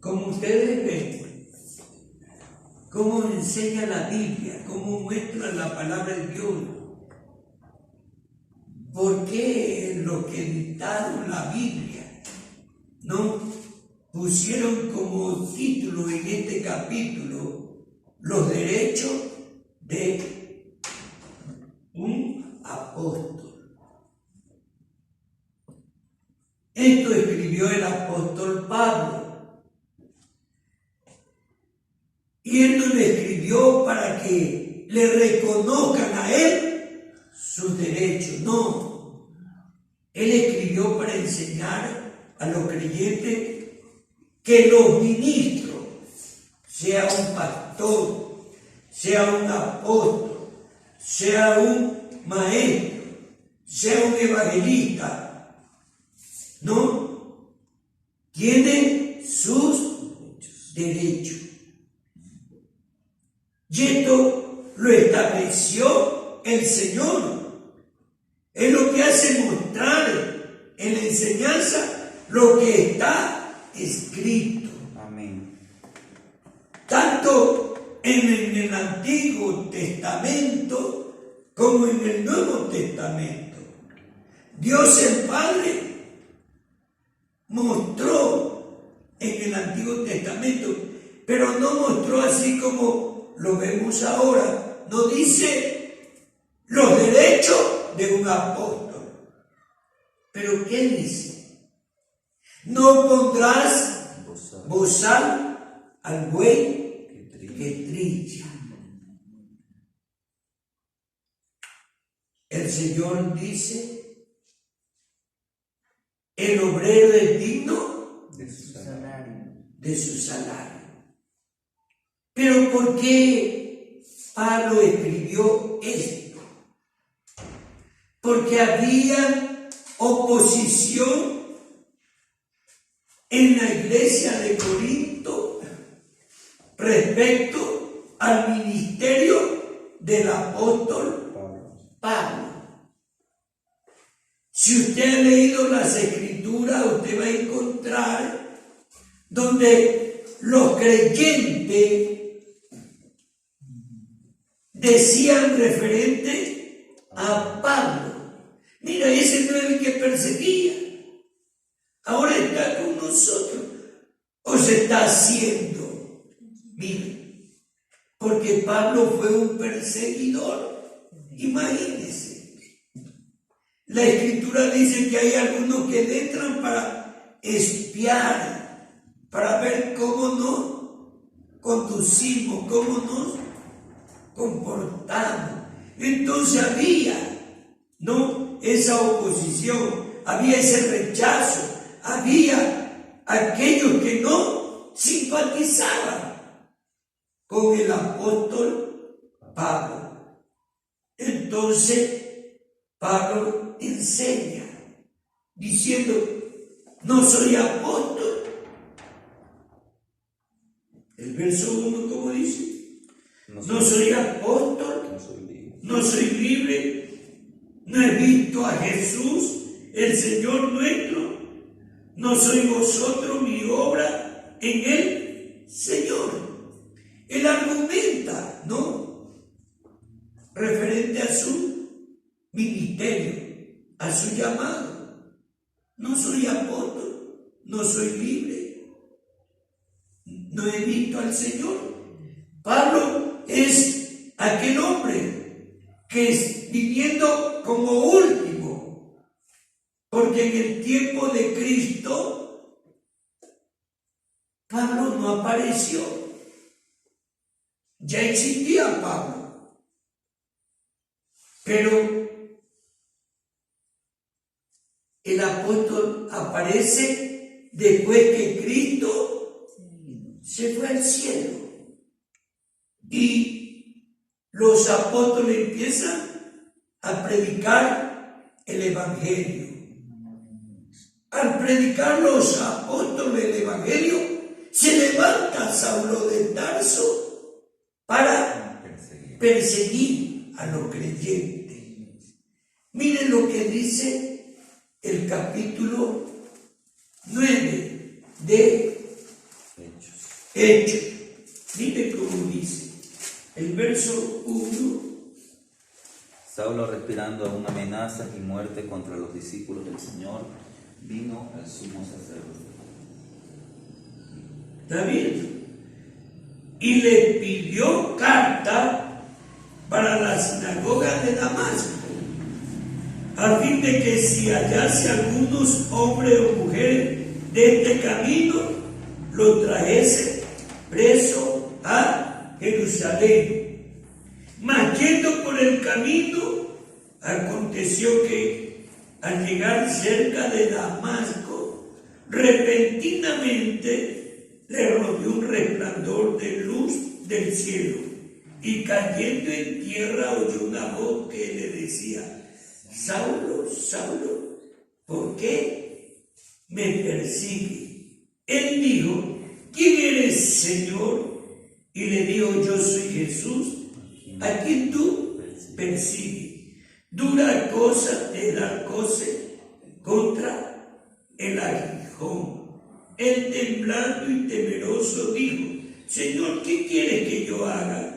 Como ustedes ven, cómo enseña la Biblia, cómo muestra la palabra de Dios. ¿Por qué los que dictaron la Biblia no pusieron como título en este capítulo los derechos de un apóstol? Esto escribió el apóstol Pablo. Y él no lo escribió para que le reconozcan a él sus derechos, no. Él escribió para enseñar a los creyentes que los ministros, sea un pastor, sea un apóstol, sea un maestro, sea un evangelista, ¿no? Tienen sus derechos. Y esto lo estableció el Señor. Es lo que hace mostrar en la enseñanza lo que está escrito. Amén. Tanto en el Antiguo Testamento como en el Nuevo Testamento. Dios el Padre mostró en el Antiguo Testamento, pero no mostró así como lo vemos ahora. No dice los derechos de un apóstol. ¿Pero qué dice? No pondrás bozal al buey que trilla. El Señor dice, el obrero es digno De su salario. de su salario. Pero ¿por qué Pablo escribió esto? Porque había oposición en la iglesia de Corinto respecto al ministerio del apóstol Pablo. Si usted ha leído las Escrituras, usted va a encontrar donde los creyentes decían referente a Pablo: mira, ese no es el que perseguía, ahora está con nosotros, o se está haciendo. Mira, porque Pablo fue un perseguidor. Imagínense. La Escritura dice que hay algunos que entran para espiar, para ver cómo nos conducimos, cómo nos comportamos. Entonces había, ¿no?, esa oposición, había ese rechazo, había aquellos que no simpatizaban con el apóstol Pablo. Entonces Pablo enseña diciendo: no soy apóstol. El verso 1, ¿cómo dice? No soy apóstol, no soy libre, no he visto a Jesús, el Señor nuestro, no soy vosotros mi obra en el Señor. Él argumenta, ¿no?, referente a su ministerio, a su llamado. No soy apóstol, no soy libre, no he visto al Señor. Pablo es aquel hombre que es viviendo como último, porque en el tiempo de Cristo Pablo no apareció. Ya existía Pablo, pero el apóstol aparece después que Cristo se fue al cielo. Y los apóstoles empiezan a predicar el Evangelio. Al predicar los apóstoles el Evangelio, se levanta Saulo de Tarso para perseguir a los creyentes. Miren lo que dice el capítulo 9 de hecho. Mire cómo dice el verso 1. Saulo, respirando aún amenazas y muerte contra los discípulos del Señor, vino al sumo sacerdote. ¿Está bien? Y le pidió carta para la sinagoga de Damasco, a fin de que si hallase algunos hombres o mujeres de este camino, lo trajese preso a Jerusalén. Mas yendo por el camino, aconteció que al llegar cerca de Damasco, repentinamente le rodeó un resplandor de luz del cielo, y cayendo en tierra oyó una voz que le decía: Saulo, Saulo, ¿por qué me persigue? Él dijo: ¿quién eres, Señor? Y le dijo: yo soy Jesús, a quien tú persigues. Dura cosa es dar cose contra el aguijón. Él, temblando y temeroso, dijo: Señor, ¿qué quieres que yo haga?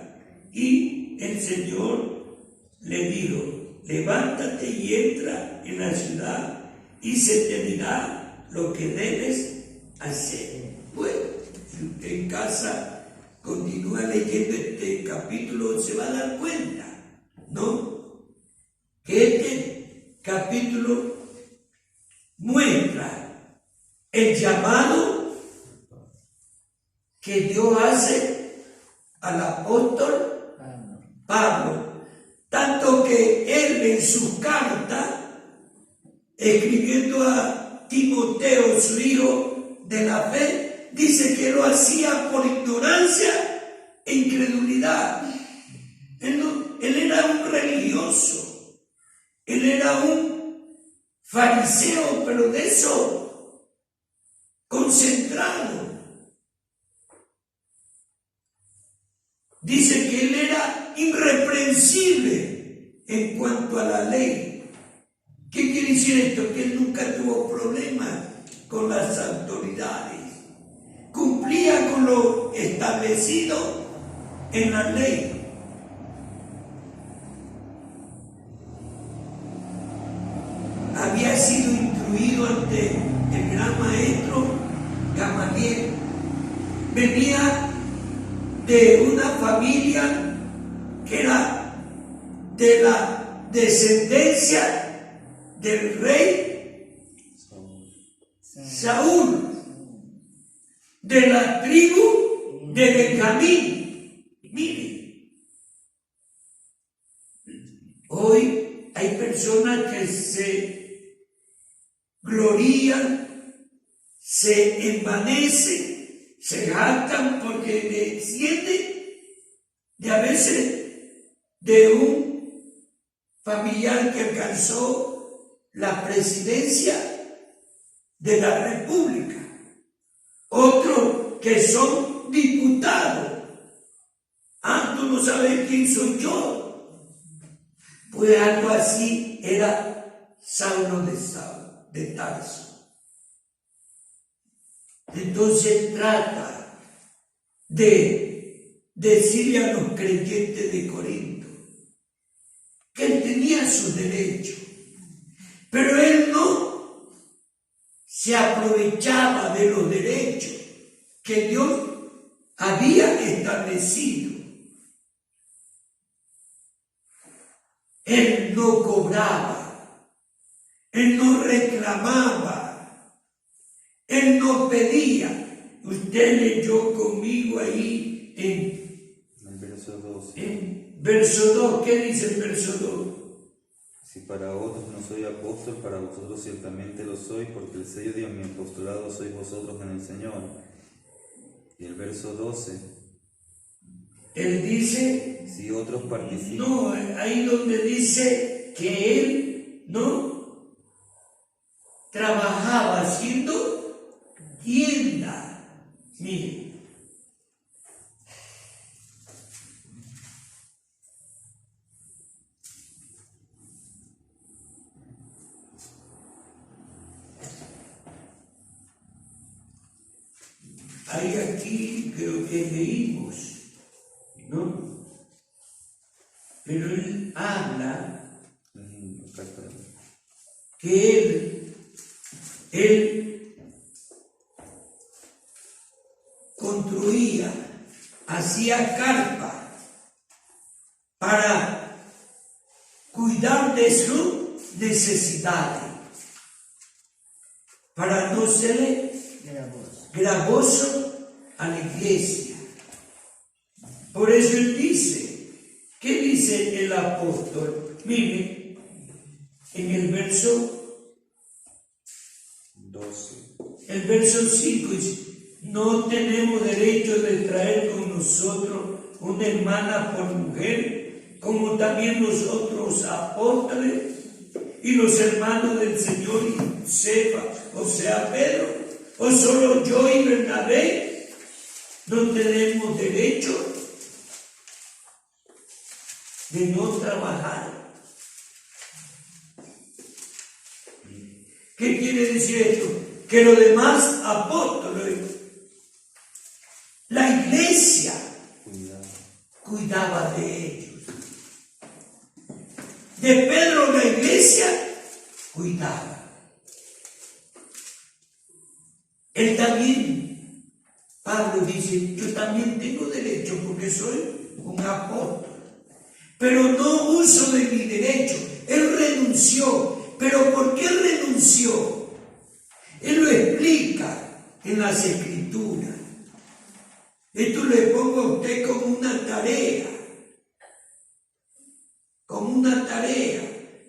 Y el Señor le dijo: levántate y entra en la ciudad, y se te dirá lo que debes hacer. Bueno, si usted en casa continúa leyendo este capítulo, se va a dar cuenta, ¿no?, que este capítulo muestra el llamado que Dios hace al apóstol Pablo, tanto que él en su carta, escribiendo a Timoteo, su hijo de la fe, dice que lo hacía por ignorancia e incredulidad. Él era un religioso, él era un fariseo, pero de eso concentrado. Dice que él era irreprensible en cuanto a la ley. ¿Qué quiere decir esto? Que él nunca tuvo problemas con las autoridades. Cumplía con lo establecido en la ley. Había sido instruido ante el gran maestro Gamaliel. Venía de una familia que era de la descendencia del rey Saúl, de la tribu de Benjamín. Mire, hoy hay personas que se glorían, se envanecen, se jactan porque descienden de a veces de un familiar que alcanzó la presidencia de la República, otros que son diputados. Ah, tú no sabes quién soy yo. Pues algo así era Saulo de Tarso. Entonces trata de decirle a los creyentes de Corinto que él tenía su derecho, pero él no se aprovechaba de los derechos que Dios había establecido. Él no cobraba, él no reclamaba, él no pedía. Usted leyó conmigo ahí en el verso 12. En verso 2, ¿qué dice el verso 2? Si para otros no soy apóstol, para vosotros ciertamente lo soy, porque el sello de mi apostolado sois vosotros en el Señor. Y el verso 12. Él dice, si otros participan. no, ahí donde dice que él no trabajaba haciendo tienda. Mire, hay aquí, creo que leímos, ¿no? Pero él habla que él construía, hacía carpa para cuidar de sus necesidades, para no ser gravoso a la iglesia. Por eso él dice, ¿qué dice el apóstol? Mire, en el verso 12. El verso 5 dice, no tenemos derecho de traer con nosotros una hermana por mujer, como también los otros apóstoles y los hermanos del Señor y Cefa, o sea, Pedro, o solo yo y Bernabé, no tenemos derecho de no trabajar. ¿Qué quiere decir esto? Que los demás apóstoles, la iglesia cuidaba de ellos. De Pedro la iglesia cuidaba. Él también, Pablo dice, yo también tengo derecho porque soy un apóstol, pero no uso de mi derecho. Él renunció. ¿Pero por qué renunció? Él lo explica en las Escrituras. Esto le pongo a usted como una tarea. Como una tarea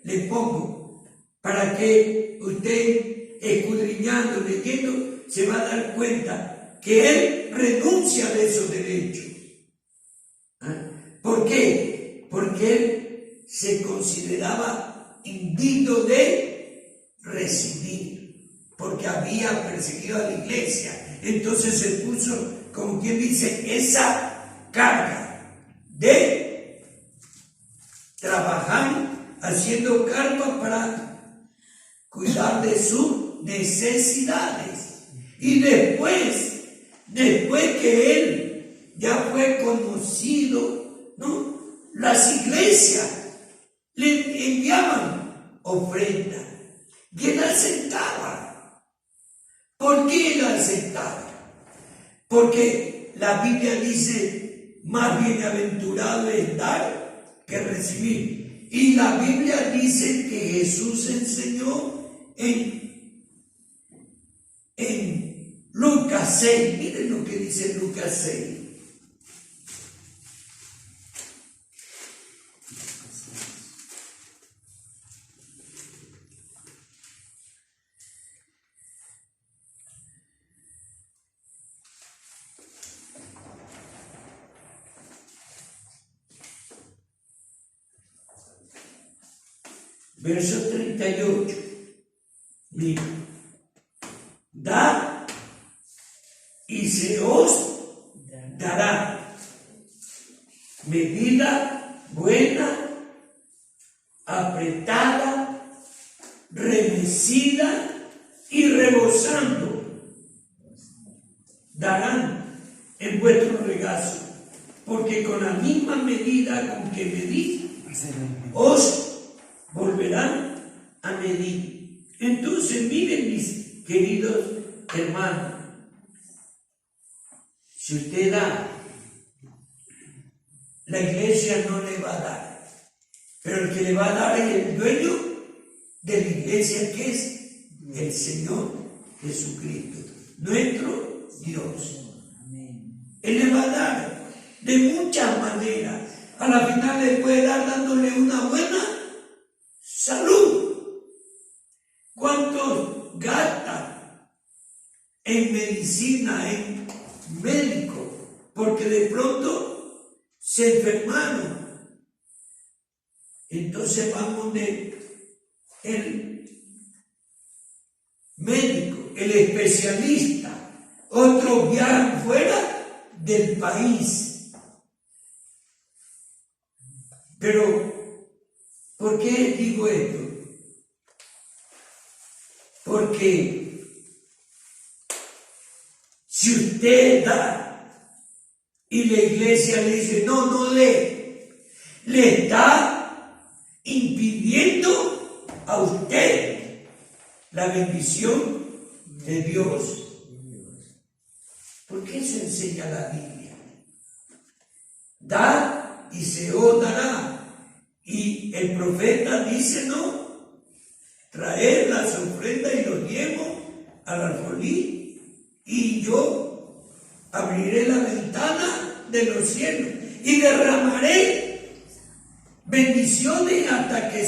le pongo para que usted, escudriñando, leyendo, se va a dar cuenta que él renuncia de esos derechos. ¿Por qué? Porque él se consideraba indigno de recibir, porque había perseguido a la iglesia. Entonces se puso, como quien dice, esa carga de trabajar haciendo carpa para cuidar de sus necesidades. Y después que él ya fue conocido, ¿no?, las iglesias le enviaban ofrenda y él aceptaba. ¿Por qué él aceptaba? Porque la Biblia dice, más bienaventurado es dar que recibir. Y la Biblia dice que Jesús enseñó en Lucas 6. Miren lo que dice Lucas 6. Verso 38. Mira, da y se os dará medida buena, apretada, remecida y rebosando, darán en vuestro regazo, porque con la misma medida con que medís, os volverán a medir. Entonces, miren, mis queridos hermanos, si usted da, la iglesia no le va a dar, pero el que le va a dar es el dueño de la iglesia, que es el Señor Jesucristo, nuestro Dios. Él le va a dar de muchas maneras. A la final le puede dar dándole una buena salud. ¿Cuántos gastan en medicina, en médico, porque de pronto se enfermaron? Entonces vamos de el médico, el especialista. Otros viajan fuera del país. Pero, ¿por qué digo esto? Porque Si usted da y la iglesia le dice, no lee, le está impidiendo a usted la bendición de Dios. ¿Por qué se enseña la Biblia? Da y se os dará. Y el profeta dice, no, traer las ofrendas y los diezmos al alfolí, y yo abriré la ventana de los cielos y derramaré bendiciones hasta que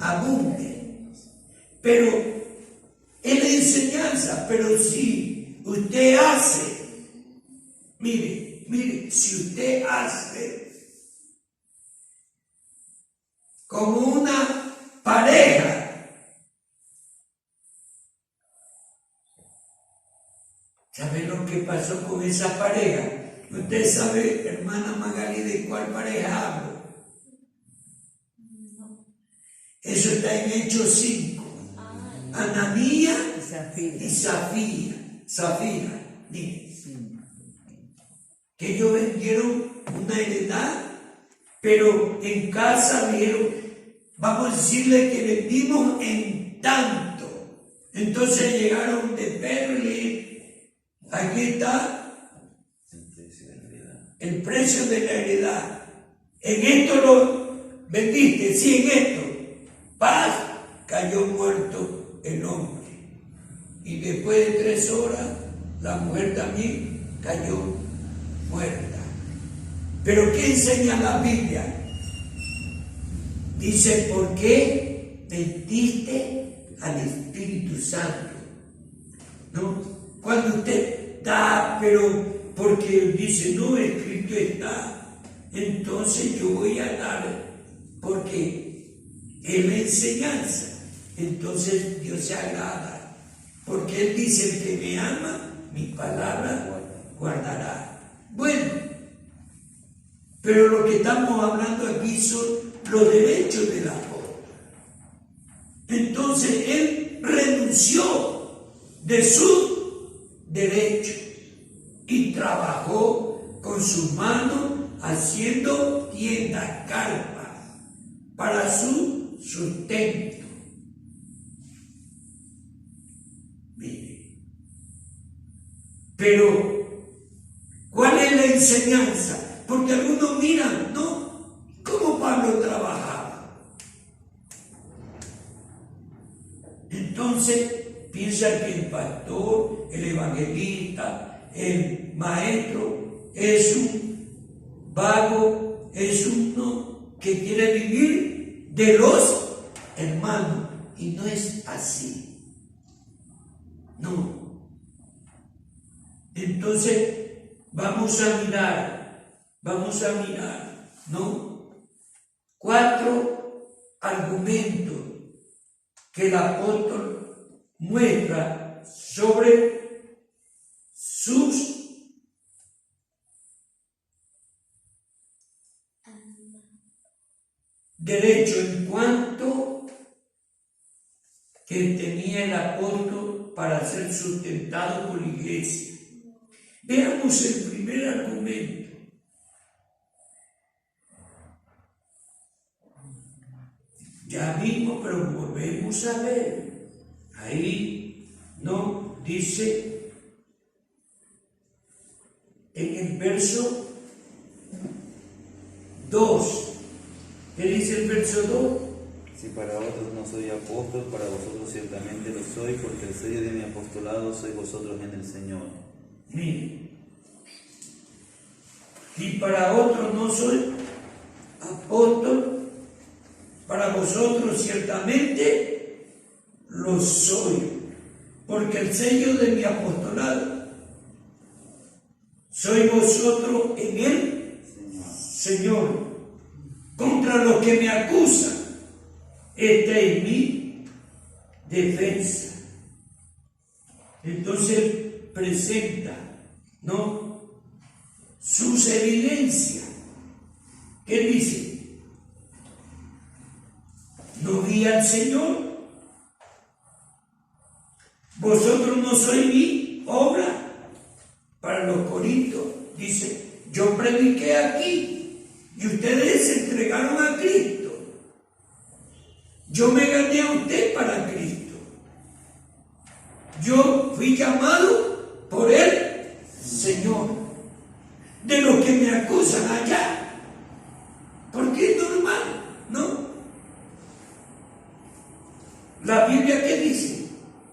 abunde. Pero es la enseñanza, pero si usted hace, mire, si usted hace como una pareja, ¿sabe lo que pasó con esa pareja? Usted sabe, hermana Magali, de cuál pareja hablo. Eso está en Hechos 5. Ananías y Zafira, que ellos vendieron una heredad, pero en casa vieron, vamos a decirle que vendimos en tanto. Entonces llegaron de Pedro y le dijeron, aquí está el precio de la heredad. En esto lo vendiste, sí, en esto. Paz, cayó muerto el hombre. Y después de 3 horas, la mujer también cayó muerta. Pero ¿qué enseña la Biblia? Dice, ¿por qué mentiste al Espíritu Santo? ¿No? Cuando usted da, pero porque dice, no, escrito está, entonces yo voy a dar, porque es la enseñanza. Entonces Dios se agrada, porque Él dice, el que me ama, mi palabra guardará. Bueno, pero lo que estamos hablando aquí son los derechos del apóstol. Entonces él renunció de sus derechos y trabajó con sus manos haciendo tiendas, carpas, para su sustento. Mire, pero ¿cuál es la enseñanza? Porque algunos miran, ¿no? ¿Cómo Pablo trabajaba? Entonces piensa que el pastor, el evangelista, el maestro es un vago, es uno que quiere vivir de los hermanos. Y no es así. No. Entonces vamos a mirar, ¿no? 4 argumentos que el apóstol muestra sobre sus derechos en cuanto que tenía el apóstol para ser sustentado por la iglesia. Veamos el primer argumento. Ya mismo, pero volvemos a ver. Ahí, ¿no? Dice en el verso 2. ¿Qué dice el verso 2? Si para otros no soy apóstol, para vosotros ciertamente lo soy, porque el sello de mi apostolado sois vosotros en el Señor. Mire, y para otros no soy apóstol, para vosotros ciertamente lo soy, porque el sello de mi apostolado sois vosotros en el Señor. Contra los que me acusan, esta es mi defensa. Entonces presenta, ¿no?, sus evidencias. ¿Qué dice? No vi al Señor. Vosotros no sois mi obra para los corintios. Dice, yo prediqué aquí y ustedes se entregaron a Cristo. Yo me gané a usted para Cristo. Yo fui llamado por el Señor. De los que me acusan allá. Porque es normal, ¿no? La Biblia que dice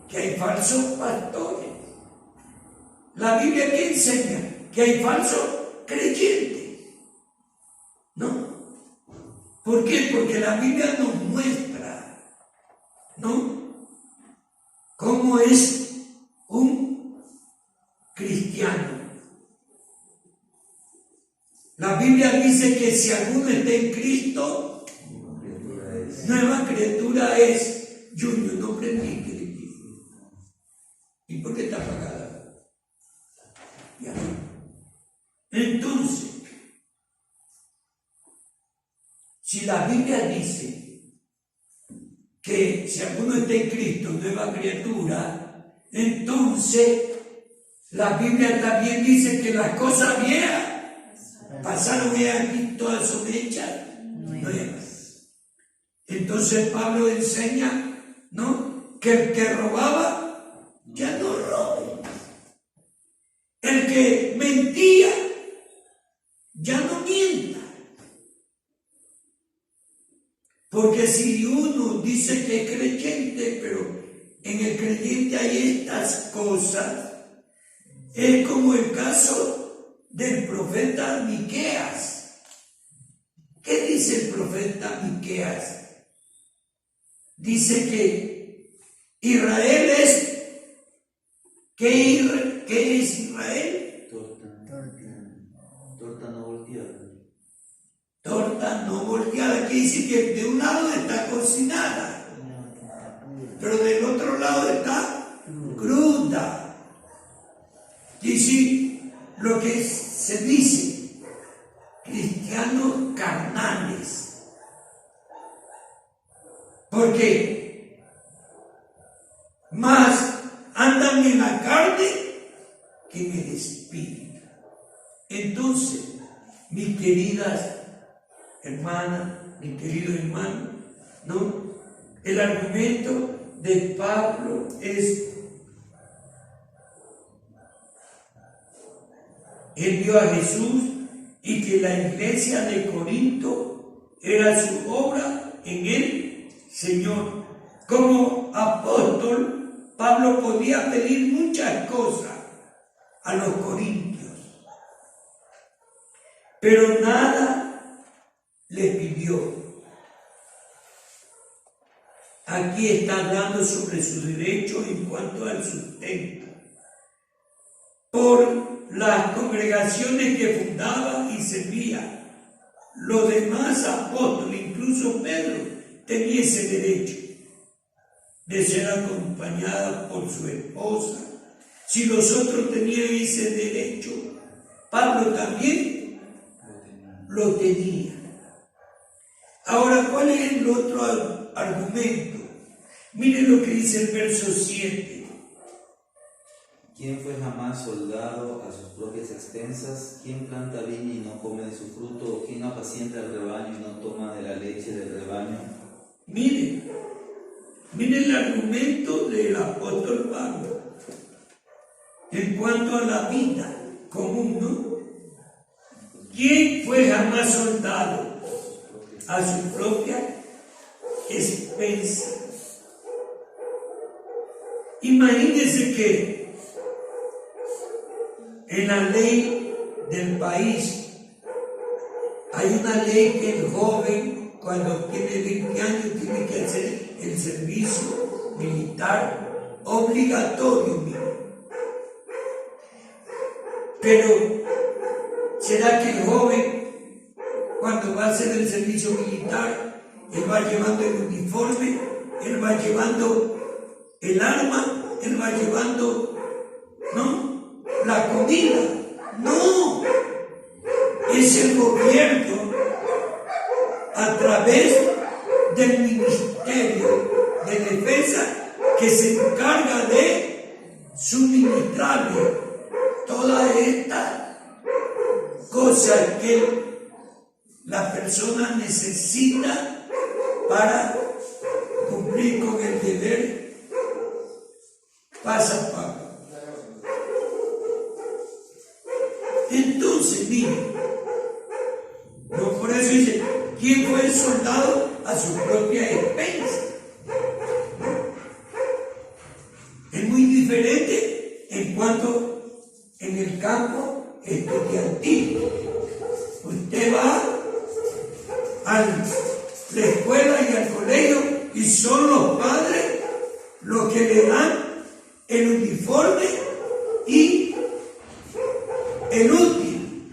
que hay falsos pastores. La Biblia que enseña que hay falsos creyentes. ¿No? ¿Por qué? Porque la Biblia nos muestra, ¿no?, cómo es un cristiano. La Biblia dice que si alguno está en Cristo, nueva criatura es. Junior, no prendí. ¿Y por qué está apagada? Ya. Entonces, si la Biblia dice que si alguno está en Cristo, nueva criatura, entonces la Biblia también dice que las cosas viejas pasaron y aquí todas son hechas nuevas. Entonces Pablo enseña, ¿no?, que el que robaba ya no robe. El que mentía ya no mienta. Porque si uno dice que es creyente, pero en el creyente hay estas cosas, es como el caso del profeta Miqueas. ¿Qué dice el profeta Miqueas? Dice que Israel es... ¿Qué es Israel? Torta no volteada. Torta no volteada, quiere decir que de un lado está cocinada, pero del otro lado está cruda. Dice lo que se dice, cristianos carnales. Porque más andan en la carne que en el espíritu. Entonces, mis queridas hermanas, mi querido hermano, ¿no?, el argumento de Pablo es: él vio a Jesús y que la iglesia de Corinto era su obra en el Señor. Como apóstol, Pablo podía pedir muchas cosas a los corintios, pero nada le pidió. Aquí está hablando sobre su derecho en cuanto al sustento. Por las congregaciones que fundaba y servía, los demás apóstoles, incluso Pedro, tenía ese derecho de ser acompañada por su esposa. Si los otros tenían ese derecho, Pablo también lo tenía. Ahora, ¿cuál es el otro argumento? Miren lo que dice el verso 7. ¿Quién fue jamás soldado a sus propias expensas? ¿Quién planta viña y no come de su fruto? ¿O quién apacienta el rebaño y no toma de la leche del rebaño? Miren el argumento del apóstol Pablo en cuanto a la vida común, ¿no? ¿Quién fue jamás soldado a su propia expensa? Imagínense que en la ley del país hay una ley que el joven, cuando tiene 20 años, tiene que hacer el servicio militar obligatorio, miren. Pero, ¿será que el joven, cuando va a hacer el servicio militar, él va llevando el uniforme, él va llevando el arma, él va llevando, ¿no?, la comida? No, es el gobierno a través del Ministerio de Defensa que se encarga de suministrarle estas cosas que la persona necesita para cumplir con el deber pasa pago. Entonces, miren, no, por eso dice, ¿quién fue el soldado a su propia expensa? Es muy diferente en cuanto en el campo estudiantil. Usted va a la escuela y al colegio y son los padres los que le dan el uniforme y el útil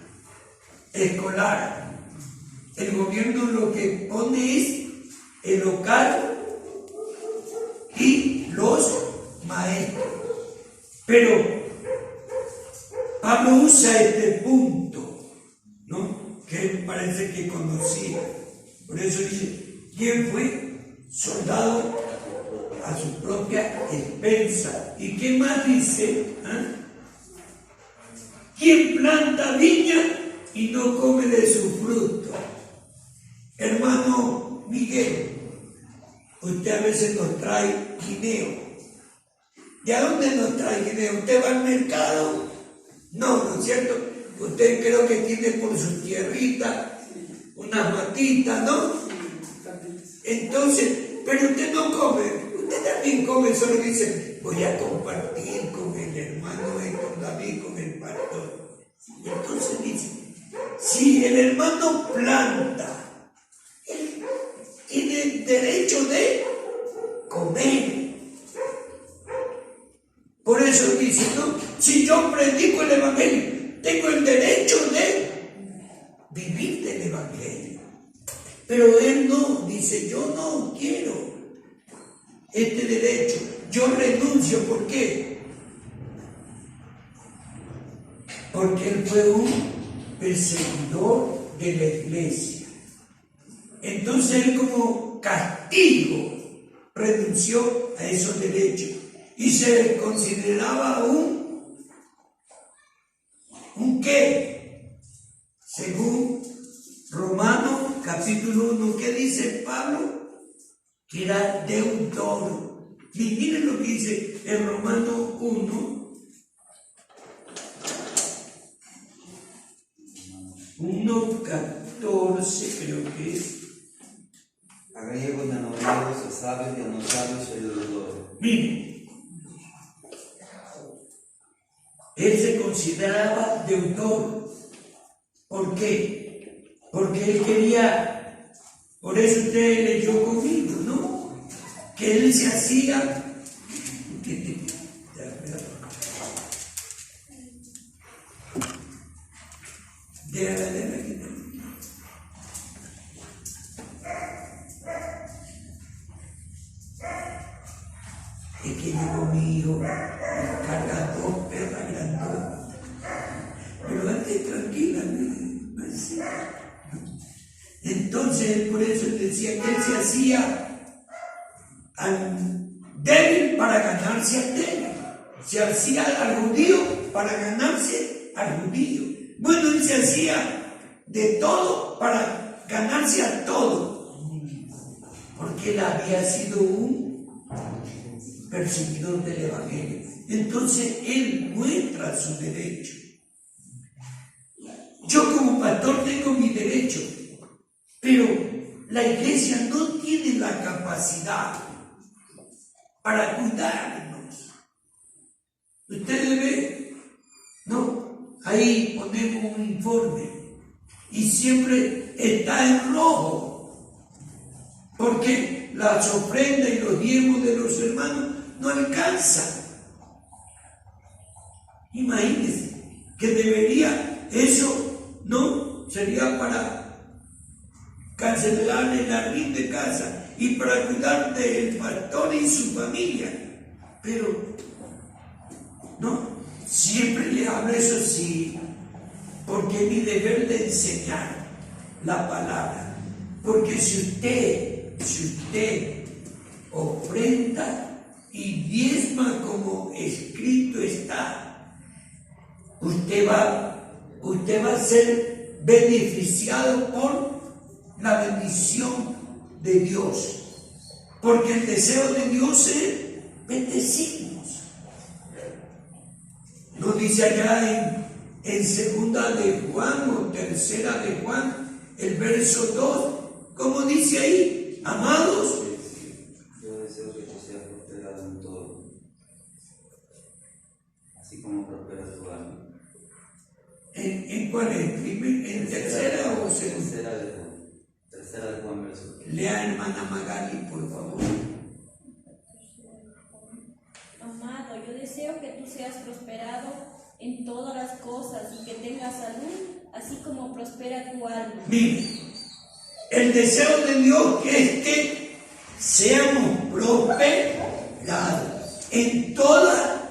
escolar. El gobierno lo que pone es el local y los maestros. Pero Pablo usa este punto, ¿no? Que él parece que conocía. Por eso dice, ¿quién fue soldado a su propia expensa? ¿Y qué más dice? ¿Quién planta viña y no come de su fruto? Hermano Miguel, usted a veces nos trae guineo. ¿Y a dónde nos trae guineo? ¿Usted va al mercado? No, ¿no es cierto? Usted creo que tiene por su tierrita unas matitas, ¿no? Entonces, pero usted no come, usted también come, solo dice, voy a compartir con el hermano Héctor David, con el pastor. Y entonces dice, si el hermano planta, él tiene el derecho de comer. Por eso dice, ¿no? Si yo predico el evangelio, tengo el derecho de vivir del evangelio. Pero él no, dice, yo no quiero este derecho, yo renuncio. ¿Por qué? Porque él fue un perseguidor de la iglesia. Entonces él como castigo renunció a esos derechos y se consideraba un ¿qué? Según Romanos capítulo 1, ¿qué dice Pablo? Que era deudor. Y miren lo que dice en Romanos 1:14 creo que es. A griegos y a no griegos, a sabios y a no sabios soy deudor. Miren, él se consideraba deudor. ¿Por qué? Porque él quería, por eso usted leyó conmigo, ¿no? Que él se hacía, es que llegó mi hijo, carga 2 perras grandotas. Pero antes tranquila, no es así. Entonces, por eso él decía que él se hacía débil para ganarse al débil. Se hacía al judío para ganarse al judío. Bueno, él se hacía de todo para ganarse a todo. Porque él había sido un perseguidor del evangelio. Entonces, él muestra su derecho. Yo como pastor tengo mi derecho, pero la iglesia no tiene la capacidad para cuidarnos. Ustedes ven, ¿no? Ahí ponemos un informe y siempre está en rojo, porque las ofrendas y los diezmos de los hermanos no alcanzan. Imagínense que debería eso, ¿no? Sería para cancelar el arriendo de casa y para cuidar del pastor y su familia. Pero, no, siempre le hablo eso sí, porque es mi deber de enseñar la palabra. Porque si usted ofrenda y diezma como escrito está, usted va a ser beneficiado por la bendición de Dios. Porque el deseo de Dios es bendecirnos. Nos dice allá en segunda de Juan o tercera de Juan, el verso 2, ¿cómo dice ahí? Amados, yo deseo que tú seas prosperado en todo, así como prospera tu alma. ¿En cuál es? ¿En tercera o segunda? Tercera de Juan, verso 2. Lea, hermana Magali, por favor. Amado, yo deseo que tú seas prosperado en todas las cosas y que tengas salud, así como prospera tu alma. Mire, el deseo de Dios es que seamos prosperados en todas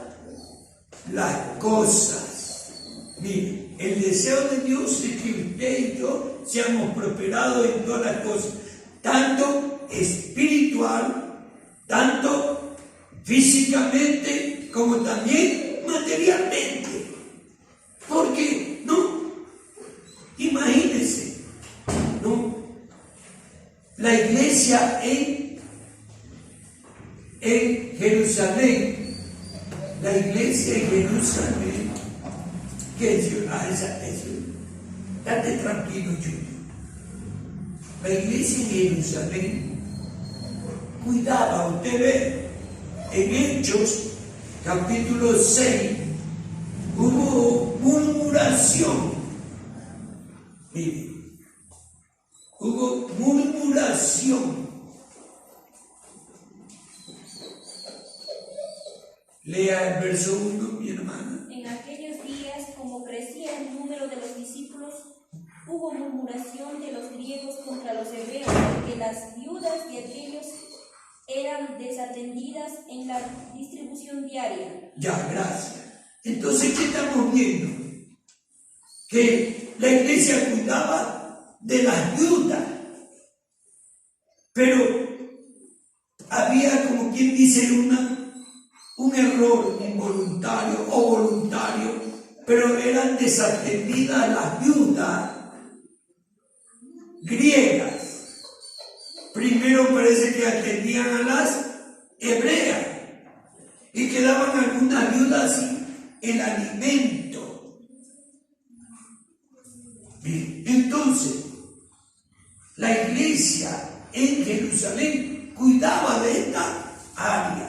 las cosas. Mire, el deseo de Dios es que usted y yo seamos prosperados en todas las cosas, tanto espiritual, tanto físicamente, como también materialmente. Porque, no, imagínense, no, la iglesia en Jerusalén, la iglesia en Jerusalén, que es date tranquilo, Julio. La iglesia en Jerusalén cuidaba, usted ve, en Hechos, capítulo 6, hubo murmuración. Mire, hubo murmuración. Lea el verso 1, mi hermana. En aquellos días, como crecía el número de los discípulos, hubo murmuración de los griegos contra los hebreos, porque las viudas de aquellos eran desatendidas en la distribución diaria. Ya, gracias. Entonces, ¿qué estamos viendo? Que la iglesia cuidaba de las viudas, pero había, como quien dice, un error involuntario o voluntario, pero eran desatendidas las viudas griegas. Primero parece que atendían a las hebreas y quedaban algunas viudas sin el alimento. Bien, entonces, la iglesia en Jerusalén cuidaba de esta área.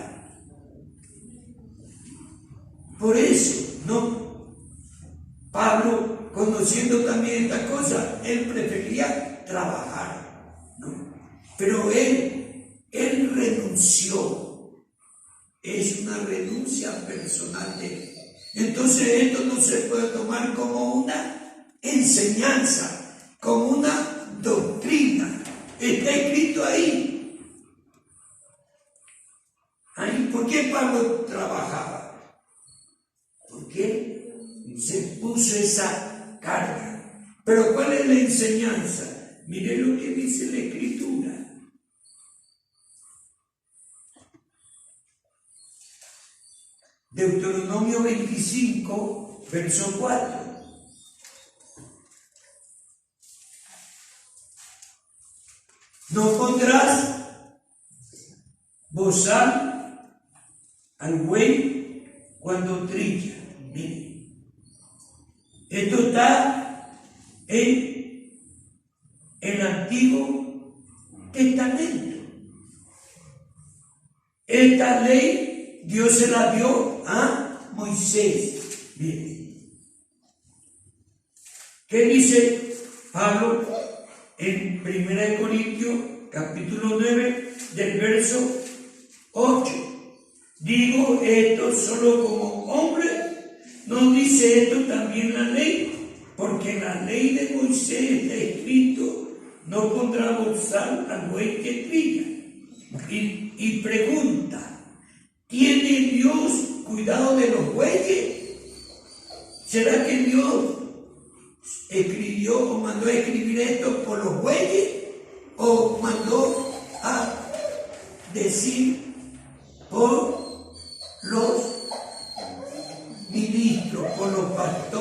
Por eso, ¿no? Pablo, conociendo también esta cosa, él prefería trabajar, ¿no? Pero él renunció. Es una renuncia personal de él. Entonces esto no se puede tomar como una enseñanza, como una doctrina. Está escrito ahí. ¿Por qué Pablo trabajaba? Porque se puso esa carga. Pero ¿cuál es la enseñanza? Mire lo que dice la Escritura. Deuteronomio 25, verso 4. No pondrás bozal al buey cuando trilla. Mire, esto está en el Antiguo Testamento. Esta ley Dios se la dio a Moisés. Bien. ¿Qué dice Pablo en 1 Corintios capítulo 9 del verso 8? Digo esto solo como hombre, ¿no dice esto también la ley? Porque en la ley de Moisés está escrito, no pondrá bozal al buey que trilla. Y pregunta, ¿tiene Dios cuidado de los bueyes? ¿Será que Dios escribió o mandó a escribir esto por los bueyes? ¿O mandó a decir por los ministros, por los pastores?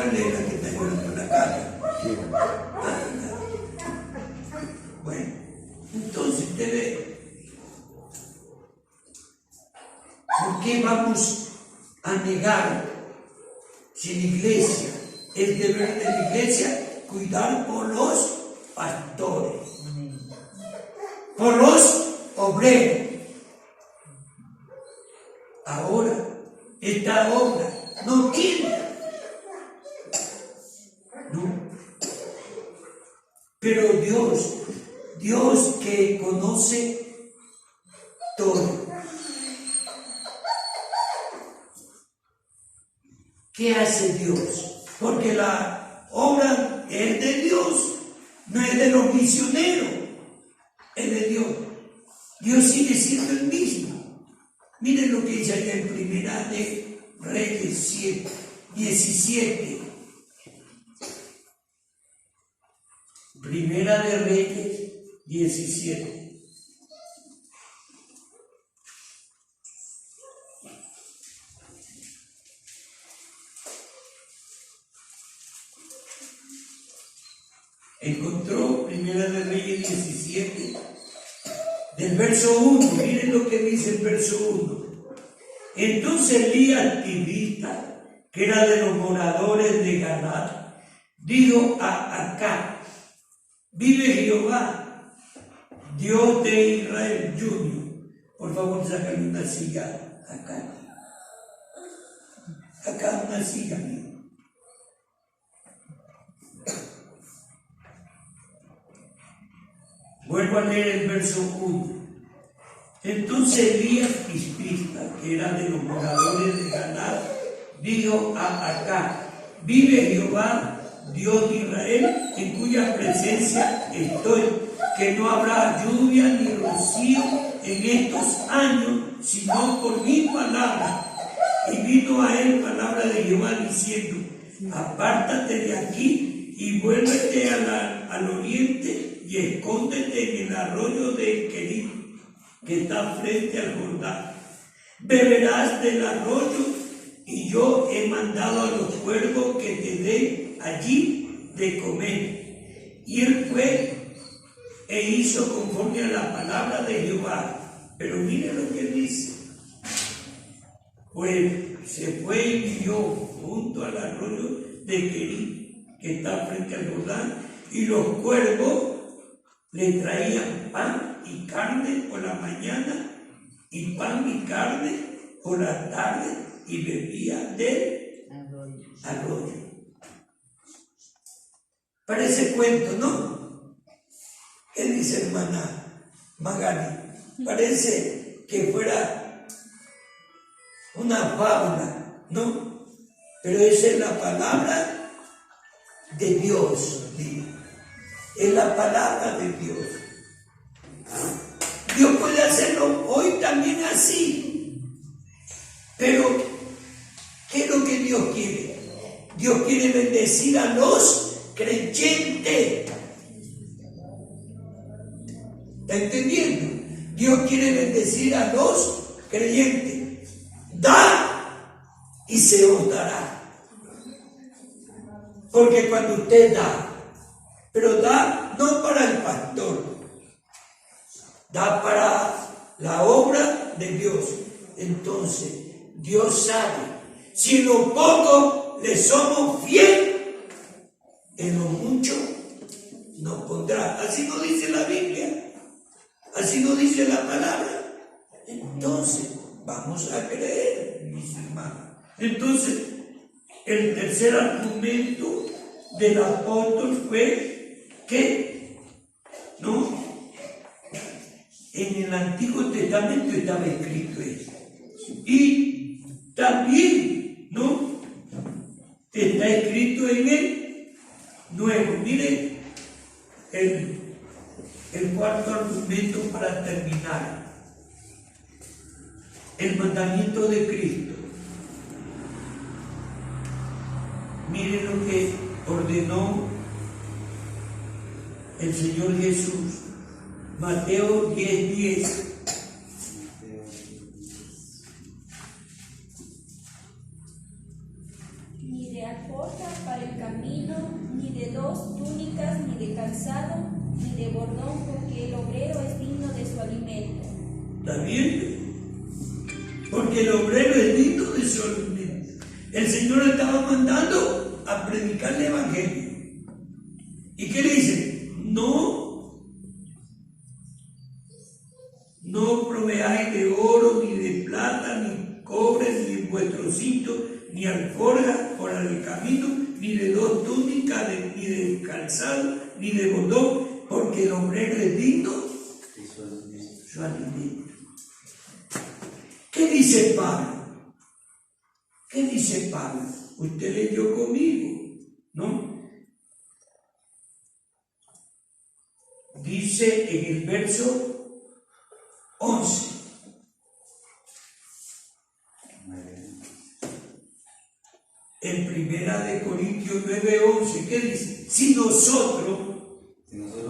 ¿Cuál es la que está llorando la cara? Bueno, entonces te ve. ¿Por qué vamos a negar si la iglesia, el deber de la iglesia, cuidar por los pastores, por los obreros? Ahora, esta obra no tiene, ¿no? Pero Dios que conoce todo, ¿qué hace Dios? Porque la obra es de Dios, no es de los misioneros, es de Dios. Dios sigue siendo el mismo. Miren lo que dice allá en Primera de Reyes 17. Primera de Reyes 17. Encontró Primera de Reyes 17, del verso 1, miren lo que dice el verso 1. Entonces Elías tibita, que era de los moradores de Galaad, dijo a Acab: vive Jehová, Dios de Israel Junior. Por favor, sácale una silla acá. Acá una silla, mío. Vuelvo a leer el verso 1. Entonces Elías Tispista, que era de los moradores de Galaad, dijo a Acab: vive Jehová, Dios de Israel, en cuya presencia estoy, que no habrá lluvia ni rocío en estos años, sino por mi palabra. Y vino a él palabra de Jehová diciendo: apártate de aquí y vuélvete al oriente y escóndete en el arroyo de Querit, que está frente al Jordán. Beberás del arroyo, y yo he mandado a los cuervos que te den allí de comer. Y él fue e hizo conforme a la palabra de Jehová. Pero mire lo que dice. Pues se fue y vivió junto al arroyo de Querit, que está frente al Jordán, y los cuervos le traían pan y carne por la mañana, y pan y carne por la tarde, y bebía del arroyo. Parece cuento, ¿no? ¿Qué dice hermana Magali? Parece que fuera una fábula, ¿no? Pero esa es la palabra de Dios, digo. Es la palabra de Dios. Dios puede hacerlo hoy también así. Pero, ¿qué es lo que Dios quiere? Dios quiere bendecir a los creyentes. ¿Está entendiendo? Dios quiere bendecir a los creyentes. Da y se os dará. Porque cuando usted da, pero da no para el pastor, da para la obra de Dios. Entonces, Dios sabe, si en lo poco le somos fiel, en lo mucho nos pondrá. Así nos dice la Biblia, así nos dice la palabra. Entonces, vamos a creer, mis hermanos. Entonces, el tercer argumento del apóstol fue que, ¿no? En el Antiguo Testamento estaba escrito eso. Y también, ¿no? Está escrito en el Nuevo. Miren el cuarto argumento para terminar. El mandamiento de Cristo. Miren lo que ordenó el Señor Jesús. Mateo 10:10. Mire, alforja para el camino, ni de 2 túnicas, ni de calzado, ni de bordón, porque el obrero es digno de su alimento. ¿Está bien? Porque el obrero es digno de su alimento. El Señor estaba mandando a predicar el Evangelio. ¿Y qué le dice? No proveáis de oro, ni de plata, ni cobre, ni en vuestro cinto, ni alforja para el camino, ni de 2 túnicas, ni de calzado, ni de bordón, porque el obrero es digno de su alimento. ¿Qué dice Pablo? ¿Qué dice Pablo? Usted leyó conmigo, ¿no? Dice en el verso 11. En Primera de Corintios 9:11, ¿qué dice? Si nosotros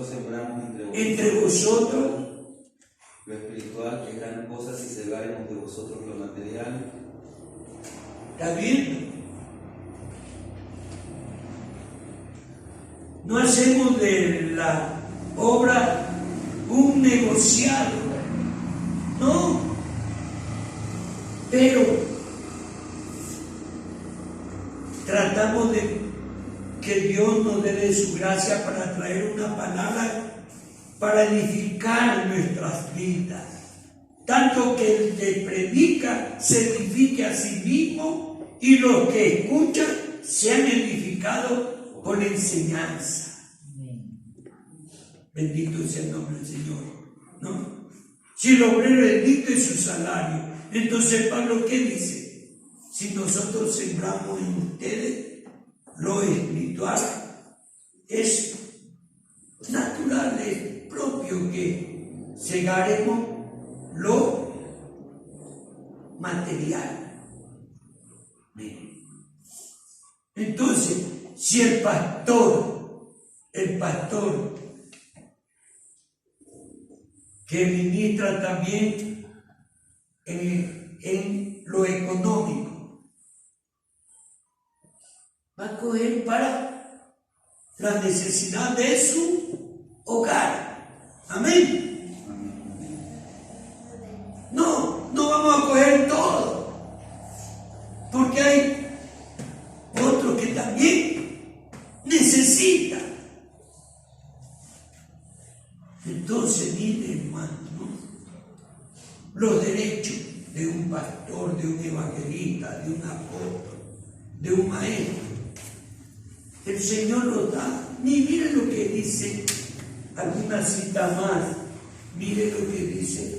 sembramos entre vosotros lo espiritual, que gran cosa si segáremos de vosotros lo material. ¿Está bien? No hacemos de la obra un negociado, no, pero tratamos de que Dios nos dé de su gracia para traer una palabra para edificar nuestras vidas, tanto que el que predica se edifique a sí mismo y los que escuchan sean edificados con enseñanza. Bendito sea el nombre del Señor, ¿no? Si el obrero es digno de su salario, entonces Pablo, ¿qué dice? Si nosotros sembramos en ustedes lo espiritual, es natural, es propio que segaremos lo material. Entonces, si el pastor que ministra también en lo económico, va a coger para la necesidad de su hogar. Amén. No vamos a coger todo, porque hay otro que también necesita. Entonces, mire, hermano, ¿no? Los derechos de un pastor, de un evangelista, de un apóstol, de un maestro, el Señor los da. Mire lo que dice, alguna cita más, mire lo que dice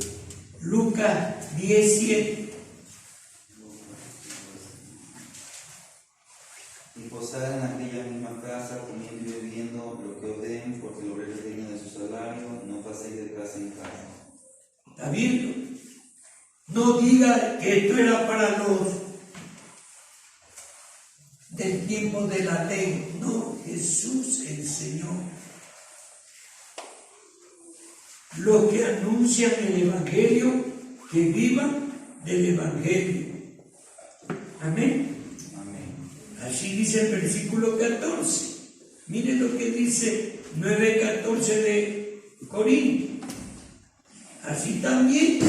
Lucas 10:7. Y posad en aquella misma casa, comiendo y bebiendo lo que os den, porque el obrero es digno de su salario, no paséis de casa en casa. ¿Está viendo? No diga que esto era para los del tiempo de la ley. No, Jesús enseñó. Los que anuncian el Evangelio, que vivan del Evangelio. Amén. Así dice el versículo 14. Mire lo que dice 9:14 de Corintios. Así también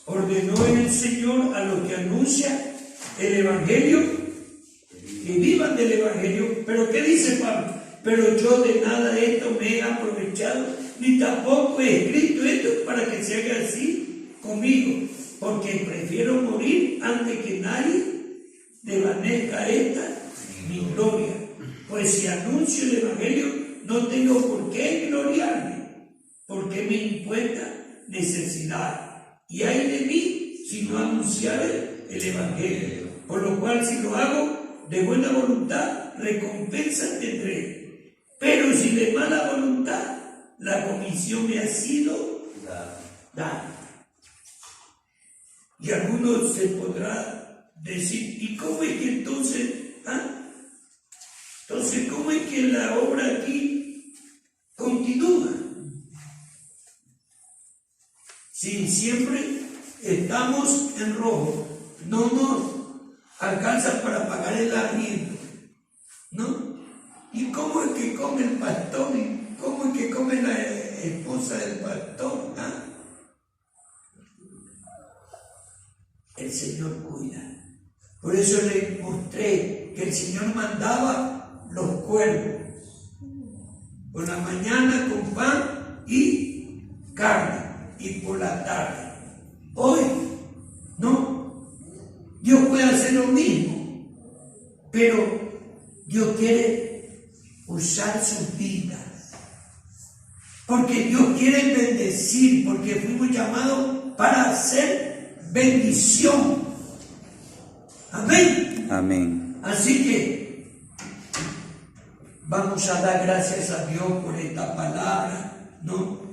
ordenó el Señor a los que anuncian el Evangelio que vivan del Evangelio. Pero ¿qué dice Pablo? Pero yo de nada de esto me he aprovechado, ni tampoco he escrito esto para que se haga así conmigo, porque prefiero morir antes que nadie desvanezca esta mi gloria. Pues si anuncio el Evangelio, no tengo por qué gloriarme, porque me impuesta necesidad. Y hay de mí si no anunciare el Evangelio. Por lo cual, si lo hago de buena voluntad, recompensa tendré. Pero si de mala voluntad, la comisión me ha sido dada. Y algunos se podrá decir, ¿y cómo es que entonces? Entonces, ¿cómo es que la obra aquí continúa? Si siempre estamos en rojo, no nos alcanza para pagar el arriendo, ¿no? ¿Y cómo es que come el pastor? ¿Y cómo es que come la esposa del pastor? ¿Ah? El Señor cuida. Por eso les mostré que el Señor mandaba los cuervos por la mañana con pan y carne, y por la tarde. Hoy, no, Dios puede hacer lo mismo, pero Dios quiere usar sus vidas, porque Dios quiere bendecir, porque fuimos llamados para hacer bendición. Amén. Amén. Así que vamos a dar gracias a Dios por esta palabra, ¿no?